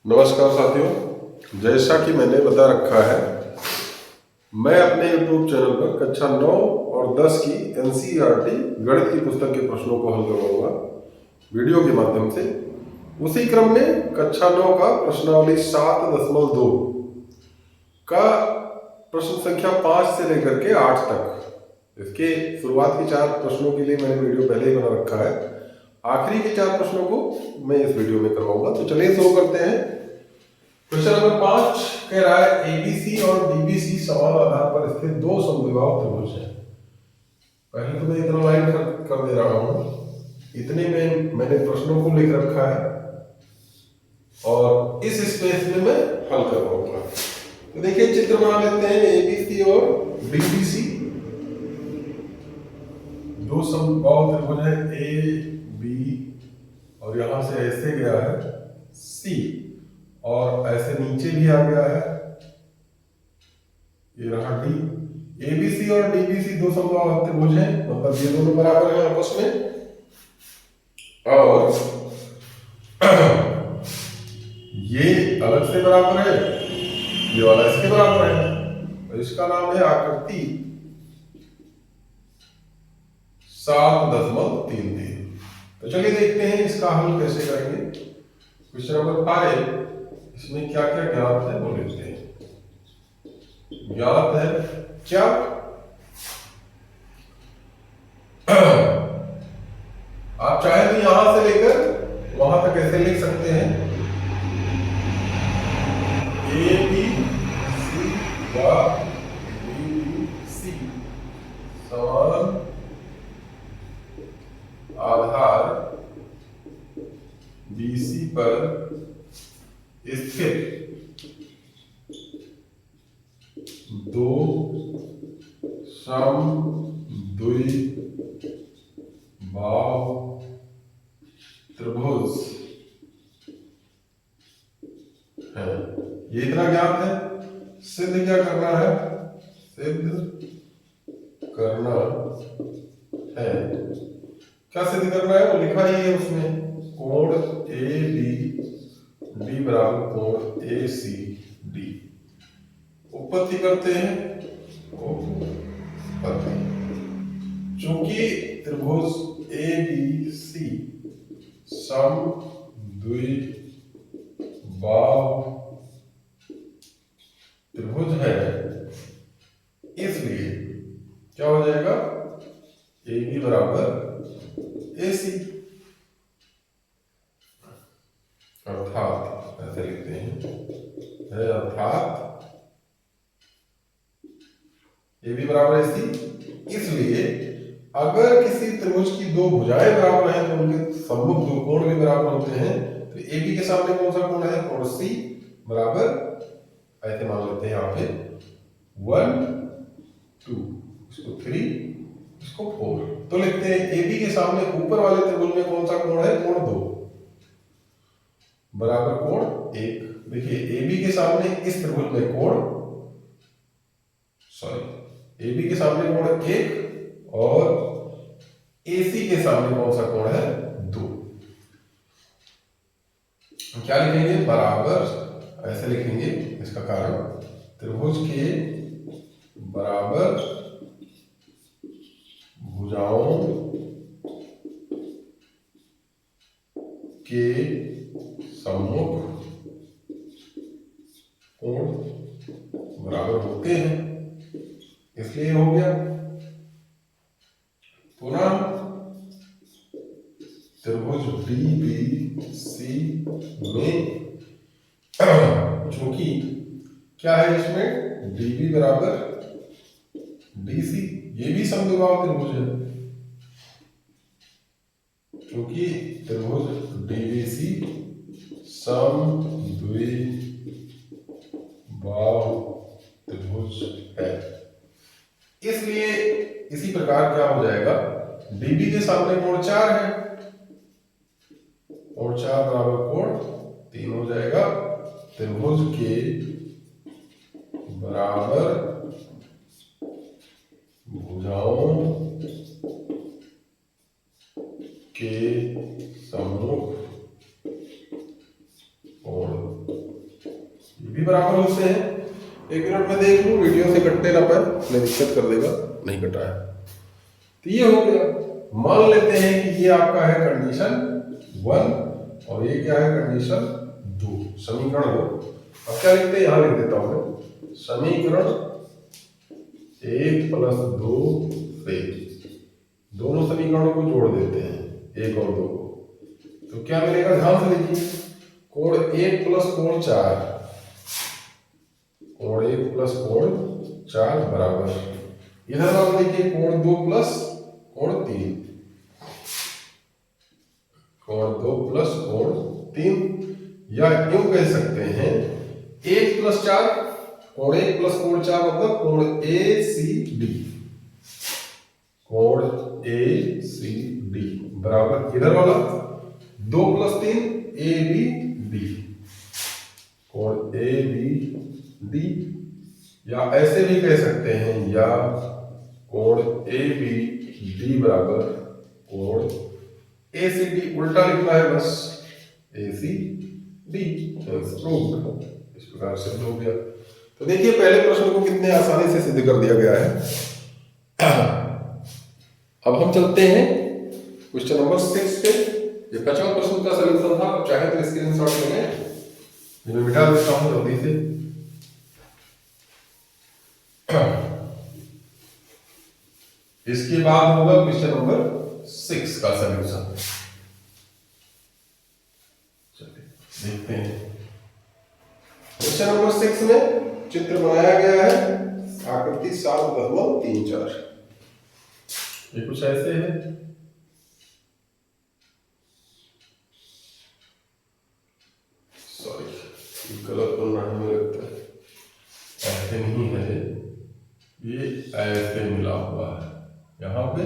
नमस्कार साथियों, जैसा कि मैंने बता रखा है, मैं अपने YouTube चैनल पर कक्षा 9 और 10 की NCERT गणित की पुस्तक के प्रश्नों को हल करवाऊंगा वीडियो के माध्यम से। उसी क्रम में कक्षा 9 का प्रश्नावली 7.2 का प्रश्न संख्या 5 से लेकर के 8 तक, इसके शुरुआत के 4 प्रश्नों के लिए मैंने वीडियो पहले ही बना रखा है। आखिरी के 4 प्रश्नों को मैं इस वीडियो में करवाऊंगा। तो चलिए शुरू करते हैं। क्वेश्चन नंबर 5 कह रहा है एबीसी और डीबीसी समान आधार पर स्थित दो समद्विबाहु त्रिभुज हैं। पहले तो मैं इतना लाइन कर दे रहा हूं, इतने में मैंने प्रश्नों को लिख रखा है और इस स्पेस में मैं हल करवाऊंगा। तो देखिए, चित्र बना लेते हैं। एबीसी और डीबीसी दो समबाहु त्रिभुज है, ए बी और यहां से ऐसे गया है सी और ऐसे नीचे भी आ गया है, ये रहा डी। एबीसी और डीबीसी दो समबाहु त्रिभुज हैं, मतलब ये दोनों बराबर हैं आपस में, और ये अलग से बराबर है, ये वाला इसके बराबर है, और इसका नाम है आकृति 7.33। तो चलिए देखते हैं इसका हल कैसे करेंगे। क्वेश्चन नंबर 5, इसमें क्या क्या ज्ञात है वो लिखते हैं। ज्ञात है क्या? आप चाहे तो यहां से लेकर वहां तक ऐसे लिख सकते हैं, ए बी सी व डी सी समान आधार BC पर स्थित दो समद्विबाहु त्रिभुज है। ये इतना ज्ञात है। सिद्ध क्या करना है? सिद्ध करना है। क्या सिद्ध करना है वो लिखा ही है उसमें, कोण ए डी बराबर कोण ए सी डी। उत्पत्ति करते हैं। उत्पत्ति, चूंकि त्रिभुज ए बी सी समद्विबाहु त्रिभुज है, इसलिए क्या हो जाएगा? ए बी बराबर AC, अर्थात ऐसे लिखते हैं, अर्थात ए बी बराबर AC। इसलिए अगर किसी त्रिभुज की दो भुजाएं बराबर हैं तो उनके सम्मुख दो कोण भी बराबर होते हैं। तो AB के सामने कौन सा कोण है? कोण C बराबर, ऐसे मान लेते हैं यहाँ पे 1 2, इसको 3, इसको 4। तो लिखते हैं AB के सामने ऊपर वाले त्रिभुज में कौन सा कोण है? कोण 2 बराबर कोण 1। देखिए, AB के सामने इस त्रिभुज में कोण, AB के सामने कोण 1 और AC के सामने कौन सा कोण है? 2। क्या लिखेंगे? बराबर, ऐसे लिखेंगे। इसका कारण त्रिभुज के बराबर भुजाओं के सम्मुख कोण बराबर होते हैं, इसलिए हो गया। पुनः त्रिभुज DBC में चूंकि क्या है इसमें? DB बराबर DC, ये भी समद्विबाहु त्रिभुज है, क्योंकि त्रिभुज DBC समद्विबाहु त्रिभुज है, इसलिए इसी प्रकार क्या हो जाएगा? DB के सामने कोण 4 है, कोण 4 बराबर कोण 3 हो जाएगा। त्रिभुज के बराबर भुजाओं के सम्मुख कोण भी बराबर होते हैं। 1 मिनट में देख लूँ, वीडियो से कटने ना पाए, नहीं दिक्कत कर देगा, नहीं कटा है। तो ये हो गया। मान लेते हैं कि ये आपका है कंडीशन 1 और ये क्या है कंडीशन 2, समीकरण 2। अब क्या लिखते हैं, यहां लिख देता हूं मैं, समीकरण 1 प्लस 2 से दोनों समीकरणों को जोड़ देते हैं, 1 और 2 को। तो क्या मिलेगा, ध्यान से देखिए, कोण 1 प्लस कोण 4, कोण 1 प्लस कोण 4 बराबर, इधर वाला देखिए कोण 2 प्लस कोण 3, कोण 2 प्लस कोण 3, या यूं कह सकते हैं 1 प्लस 4, कोण 1 प्लस कोण 4 मतलब कोण ACD, कोण ACD बराबर इधर वाला 2 प्लस 3 ABD, कोण ABD, या ऐसे भी कह सकते हैं, या कोण ABD बराबर कोण ACD, उल्टा लिखना है बस, ACD प्रूव्ड, इस प्रकार से हो गया। तो देखिए पहले प्रश्न को कितने आसानी से सिद्ध कर दिया गया है। अब हम चलते हैं क्वेश्चन नंबर 6 पे। ये 5वां प्रश्न का सलूशन था, अब चाहे तो स्क्रीनशॉट लेंगे, मैं मिटा देता हूं जल्दी से। इसके बाद होगा क्वेश्चन नंबर 6 का सलूशन। चलिए देखते हैं। क्वेश्चन नंबर 6 में चित्र बनाया गया है, आकृति 7.34, ये कुछ ऐसे है। सॉरी, गलत बन रहा है, मुझे लगता है ऐसे नहीं है, ये ऐसे मिला हुआ है यहाँ पे,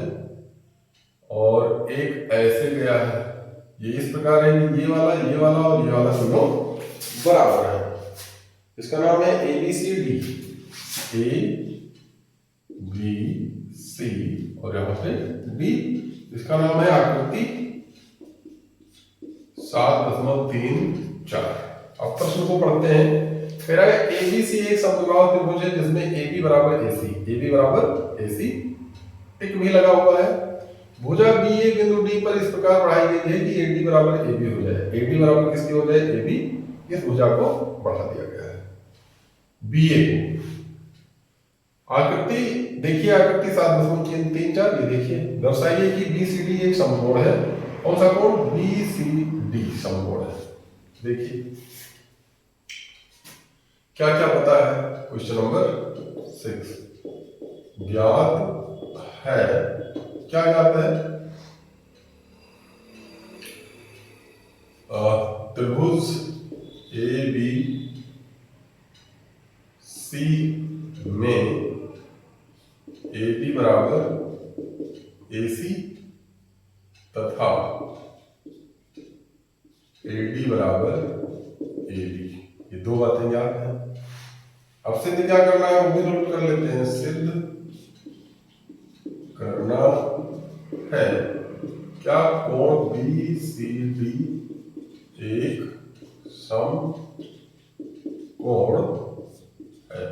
और एक ऐसे गया है, ये इस प्रकार है कि ये वाला और ये वाला दोनों बराबर है। इसका नाम है ABCD, ABC और यहाँ पे D, इसका नाम है आकृति 7.34। अब प्रश्न को पढ़ते हैं। कह रहा है ABC एक समद्विबाहु त्रिभुज है जिसमें AB बराबर AC, टिक भी लगा हुआ है। भुजा BA बिंदु D पर इस प्रकार बढ़ाई गई है कि AD बराबर AB हो जाए। AD बराबर किसकी हो जाए, AB, इस भुजा को बढ़ा दिया गया है BA को। आकृति देखिए, आकृति 7.34, ये देखिए, दर्शाइए कि BCD एक समकोण है। कौन सा कोण, BCD समकोण है। देखिए क्या क्या पता है, क्वेश्चन नंबर 6 ज्ञात है, क्या ज्ञात है, त्रिभुज ABC में AB बराबर AC तथा AD बराबर AB, ये दो बातें याद हैं। अब सिद्ध क्या करना है, वो भी नोट कर लेते हैं। सिद्ध करना है क्या, कोण BCD एक समकोण है।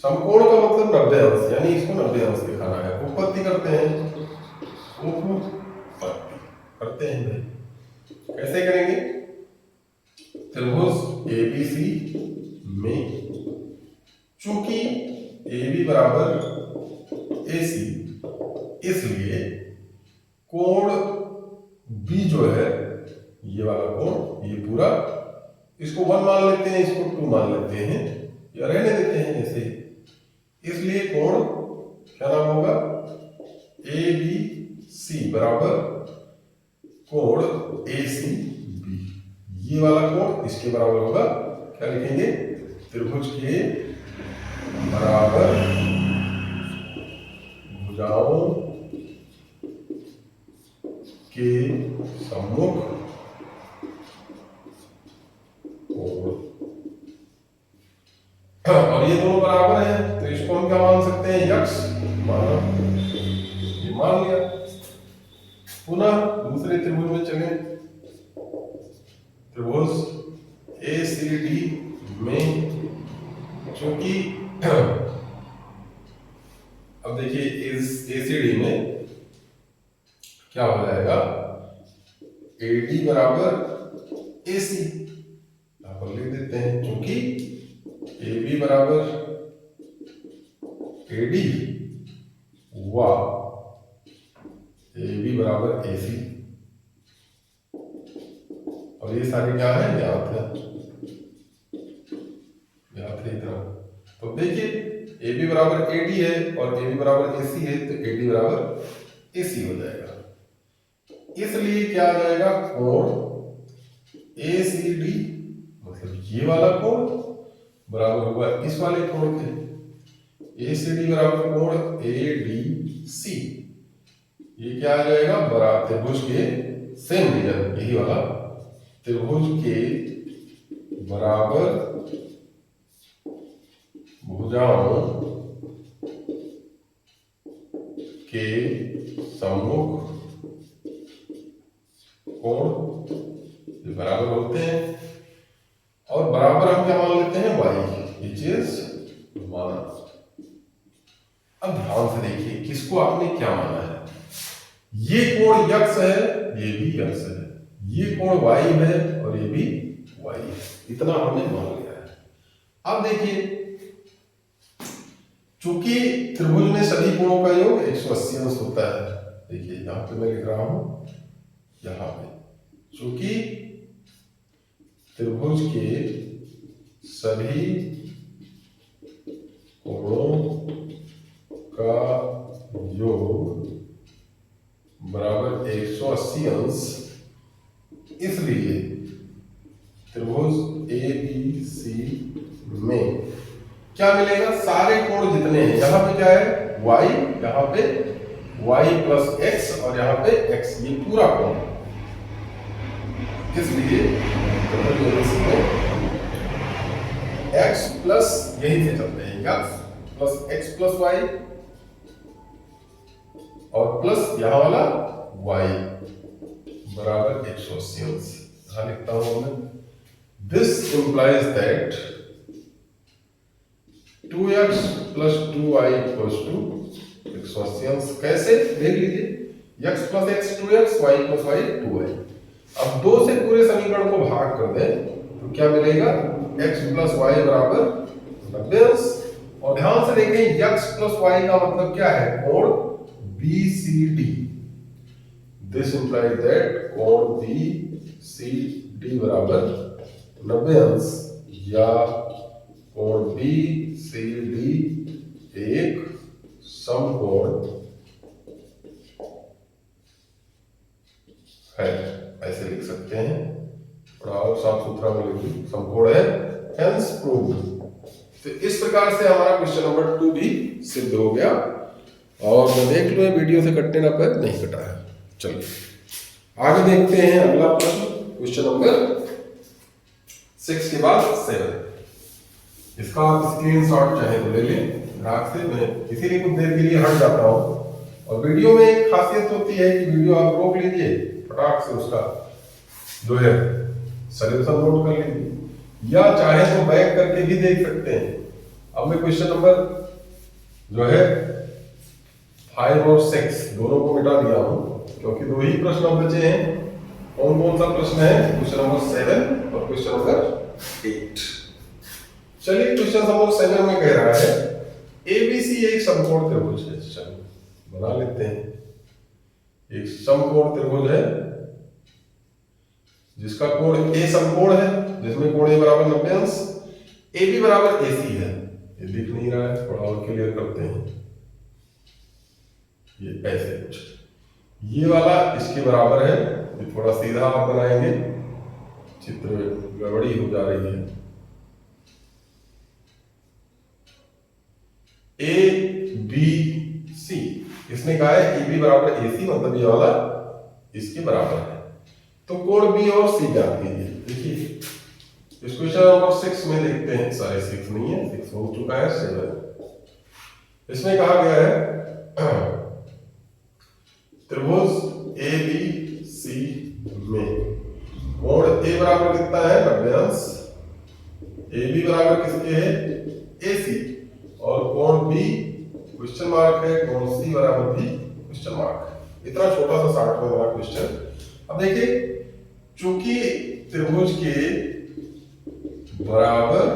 समकोण का मतलब 90 अंश, यानी इसको 90 अंश दिखाना है। उपपत्ति करते हैं, उपपत्ति करते हैं भाई, कैसे करेंगे, त्रिभुज ABC में चूंकि AB बराबर AC, इसलिए कोण B जो है, ये वाला कोण, ये पूरा, इसको 1 मान लेते हैं, इसको 2 मान लेते हैं, या रहने देते हैं ऐसे ही। इसलिए कोण क्या नाम होगा, ABC बराबर कोण ACB, ये वाला कोण इसके बराबर होगा। क्या लिखेंगे, त्रिभुज के बराबर भुजाओं के सम्मुख कोण, और ये दोनों बराबर हैं, तो इसको हम क्या मान सकते हैं, यक्ष माना, ये मान लिया। पुनः दूसरे त्रिभुज में चले, त्रिभुज ACD में बराबर ए सी यहां पर लिख देते हैं, क्योंकि ए बी बराबर ए डी व ए बी बराबर ए सी, और ये सारे क्या है, ज्ञात है इतना। तो देखिए ए बी बराबर ए डी है और ए बी बराबर ए सी है, तो ए डी बराबर ए सी हो जाएगा। इसलिए क्या आ जाएगा, कोण ए सी डी, मतलब ये वाला कोण बराबर होगा इस वाले कोण के, ए सी डी बराबर कोण ए डी सी। ये क्या आ जाएगा, बराबर त्रिभुज के सेम रीजन, यही वाला त्रिभुज के बराबर भुजाओं के सम्मुख कोण बराबर होते हैं, और बराबर हम क्या मान लेते हैं, y, ये चीज माना। अब ध्यान से देखिए किसको आपने क्या माना है, ये कोण यक्स है, ये भी यक्स है, ये कोण y है और ये भी y है, इतना हमने मान लिया है। अब देखिए चूंकि त्रिभुज में सभी कोणों का योग 180 अंश होता है, देखिए यहां पे मैं लिख रहा हूं, यहां पे चूंकि त्रिभुज के सभी कोणों का योग बराबर 180 अंश, इसलिए त्रिभुज ए बी सी में क्या मिलेगा, सारे कोण जितने हैं, यहाँ पे क्या है y, यहाँ पे y प्लस x और यहाँ पे x, ये पूरा कोण, इसलिए x प्लस यही से चलते हैं, x plus x plus y और प्लस यहाँ वाला y बराबर 180 अंश। यहां लिखता हूं मैं, this implies that 2x plus 2y equals to 180 अंश। कैसे, देख लीजिए, x plus x 2x, y plus y 2y। अब 2 से पूरे समीकरण को भाग कर दें तो क्या मिलेगा, x प्लस y बराबर 90 अंश। और ध्यान से देखें x प्लस y का मतलब क्या है, कोण BCD। दिस इंप्लाइज दैट कोण BCD बराबर 90 अंश, या कोण BCD एक समकोण है, ऐसे लिख सकते हैं, थोड़ा और साफ सुथरा में लिखिए, समकोण है, हेंस प्रूव्ड। तो इस प्रकार से हमारा क्वेश्चन नंबर 2 भी सिद्ध हो गया। और मैं देख लो वीडियो से कटने ना पाए, नहीं कटा है। चलिए आगे देखते हैं अगला प्रश्न, क्वेश्चन नंबर 6 के बाद 7। इसका आप स्क्रीनशॉट चाहे तो ले लें रात से, मैं इसीलिए कुछ देर के लिए हट जाता हूँ। और वीडियो में एक खासियत होती है कि वीडियो आप रोक लीजिए, फटाक से उसका जो है सॉल्यूशन नोट कर लीजिए, या चाहे तो बैक करके भी देख सकते हैं। अब मैं क्वेश्चन नंबर जो है 5 और 6 दोनों को मिटा दिया हूं, क्योंकि 2 ही प्रश्न अब बचे हैं। कौन कौन सा प्रश्न है, क्वेश्चन नंबर 7 और क्वेश्चन नंबर 8। चलिए क्वेश्चन नंबर 7 में कह रहा है एबीसी एक समकोण त्रिभुज है। चलो बना लेते हैं, एक समकोण त्रिभुज है जिसका कोण ए समकोण है, जिसमें कोण ए बराबर 90 अंश, ए बी बराबर ए सी है। ये दिख नहीं रहा है, थोड़ा और क्लियर करते हैं। ये ऐसे कुछ, ये वाला इसके बराबर है, ये थोड़ा सीधा आप बनाएंगे, चित्र गड़बड़ी हो जा रही है। ए बी सी, इसने कहा है ए बी बराबर ए सी, मतलब ये वाला इसके बराबर है। तो कोण बी और सी ज्ञात कीजिए। देखिए इस क्वेश्चन नंबर 6 में देखते हैं, सारे 6 नहीं है, 6 हो चुका है, 7। इसमें कहा गया है त्रिभुज ए बी सी में कोण ए बराबर कितना है, 90 अंश, ए बी बराबर किसके है, ए सी, और कोण बी क्वेश्चन मार्क है, कोण सी बराबर भी क्वेश्चन मार्क है। इतना छोटा सा 60 में बना क्वेश्चन। अब देखिए चूंकि त्रिभुज के बराबर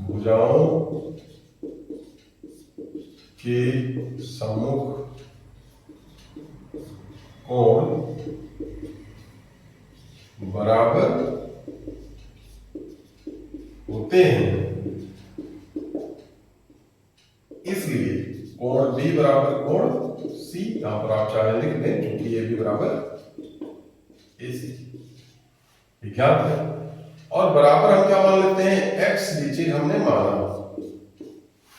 भुजाओं के सम्मुख कोण बराबर होते हैं, इसलिए कोण बी बराबर कोण सी, यहां पर आप चाहे लिख दें क्योंकि ये भी बराबर ए सी ज्ञात है। और बराबर हम क्या मान लेते हैं, एक्स ये चीज हमने माना,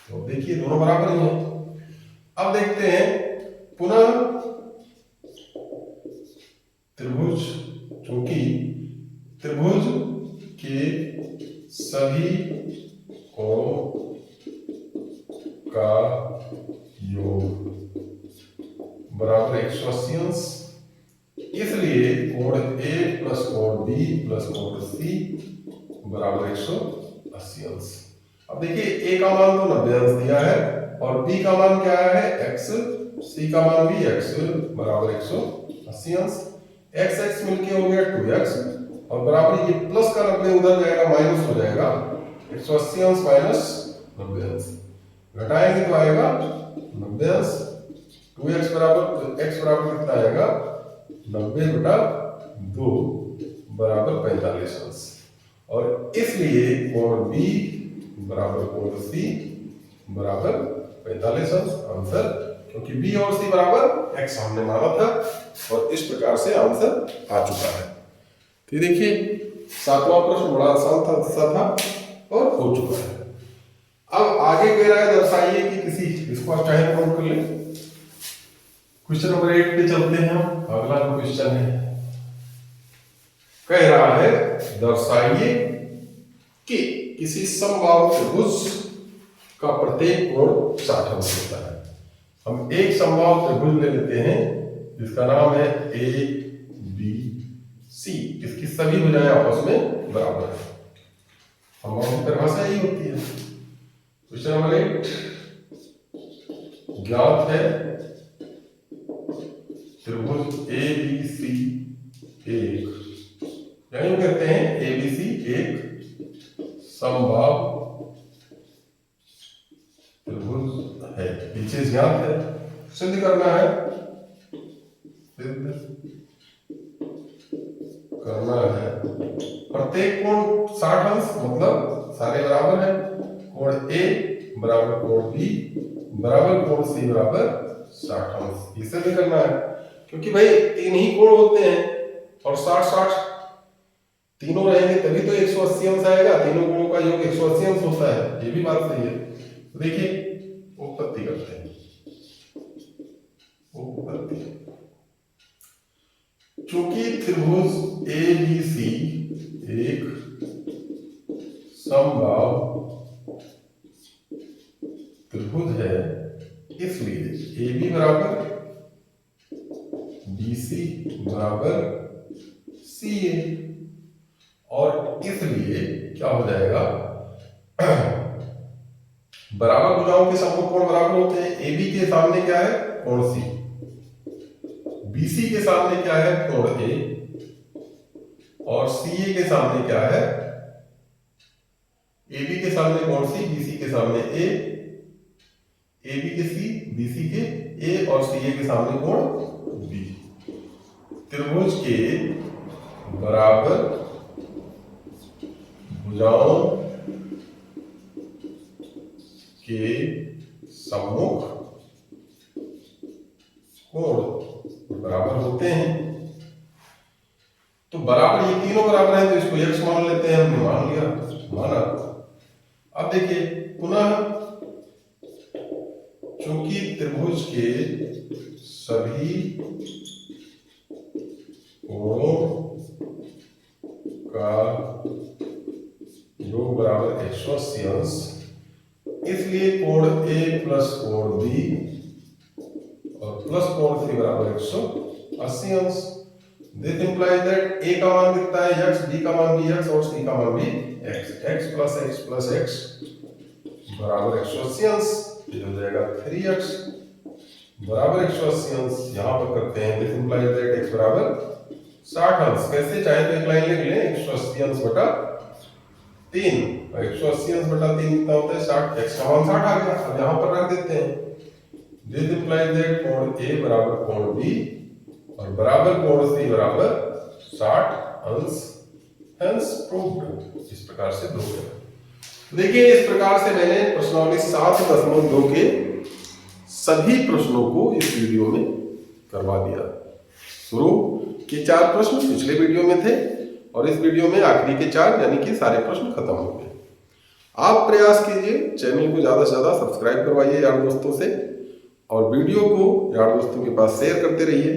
तो देखिए दोनों बराबर ही हैं। अब देखते हैं पुनः त्रिभुज, चूंकि त्रिभुज के सभी कोणों का योग बराबर 180 अंश, इसलिए कोण ए प्लस कोण बी प्लस कोण सी बराबर 180 अंश। अब देखिए ए का मान तो 90 अंश दिया है और बी का मान क्या है x, सी का मान भी x बराबर 180 अंश। x x मिलके हो गया 2x और बराबर ये प्लस का 90 उधर जाएगा माइनस हो जाएगा, 180 अंश माइनस 90 अंश घटाएंगे तो आएगा 90 अंश। 2x बराबर, तो x बराबर कितना आएगा 90/2 बराबर 45 अंश। और इसलिए कोण B बराबर कोण C बराबर 45 अंश आंसर, क्योंकि B और C बराबर x हमने माना था और इस प्रकार से आंसर आ चुका है। तो देखिए 7वां प्रश्न बड़ा आसान था और हो चुका है। अब आगे कह रहा है दर्शाइए कि किसी, इसको आप चाहे नोट कर लें। क्वेश्चन नंबर 8 पे चलते हैं हम। अगला जो क्वेश्चन है कह रहा है दर्शाइए कि किसी समबाहु त्रिभुज का प्रत्येक कोण 60 अंश होता है। हम एक समबाहु त्रिभुज ले लेते हैं जिसका नाम है ए बी सी, इसकी सभी भुजाएं आपस में बराबर है। समबाहु की परिभाषा यही होती है। क्वेश्चन नंबर 8 ज्ञात है त्रिभुज ए बी सी एक, यानी कहते हैं ए बी सी एक समबाहु त्रिभुज है, ये चीज ज्ञात है, सिद्ध करना है, सिद्ध करना है। प्रत्येक कोण 60 अंश मतलब सारे बराबर है। कोण ए बराबर कोण बी बराबर कोण सी बराबर 60 अंश, इसे भी करना है क्योंकि भाई तीन ही कोण होते हैं और 60-60 तीनों रहेंगे तभी तो 180 अंश आएगा। तीनों कोणों का योग 180 अंश होता है, ये भी बात सही है। तो देखिए उत्पत्ति करते हैं। उत्पत्ति, चूंकि त्रिभुज ए बी सी एक समबाहु त्रिभुज है, इसलिए ए बी बराबर बी सी बराबर सी ए, और इसलिए क्या हो जाएगा बराबर भुजाओं के सम्मुख कोण बराबर होते हैं। ए बी के सामने क्या है कोण सी, बी सी के सामने क्या है कोण ए, और सी ए के सामने क्या है, ए बी के सामने कोण सी, बी सी के सामने ए बी के सी, बी सी के ए और सी ए के सामने कोण बी। त्रिभुज के बराबर भुजाओं के सम्मुख कोण बराबर होते हैं। तो बराबर ये तीनों बराबर हैं तो इसको x मान लेते हैं, हमने मान लिया, माना। अब देखिए पुनः, चूंकि त्रिभुज के सभी कोणों का योग बराबर 180 अंश, इसलिए कोण ए प्लस कोण बी और प्लस कोण सी बराबर 180 अंश। दिस इंप्लाइज दैट ए का मान कितना है x, b का मान भी x और c का मान भी x। x प्लस x बराबर 180 अंश, ये हो जाएगा 3x बराबर 180 अंश। यहां पर करते हैं दिस इंप्लाइज दैट x बराबर 60 अंश। कैसे? चाहे तो एक लाइन लिख लें 180 अंश बटा 3। 180 अंश बटा 3 कितना होता है? 60। x का मान 60 आ गया। अब यहाँ पर रख देते हैं। दिस इंप्लाइज दैट कोण A बराबर कोण B और बराबर कोण C बराबर 60 अंश। Hence proved. इस प्रकार से प्रूव है। देखिए इस प्रकार से मैंने प्रश्नावली 7.2 के सभी प्रश्नों को इस वीडियो में करवा दिया। शुरू के 4 प्रश्न पिछले वीडियो में थे और इस वीडियो में आखिरी के 4 यानी कि सारे प्रश्न खत्म हो गए। आप प्रयास कीजिए, चैनल को ज़्यादा से ज़्यादा सब्सक्राइब करवाइए यार दोस्तों से और वीडियो को यार दोस्तों के पास शेयर करते रहिए।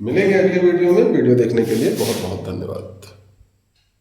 मिलेंगे अगले वीडियो में। वीडियो देखने के लिए बहुत बहुत धन्यवाद।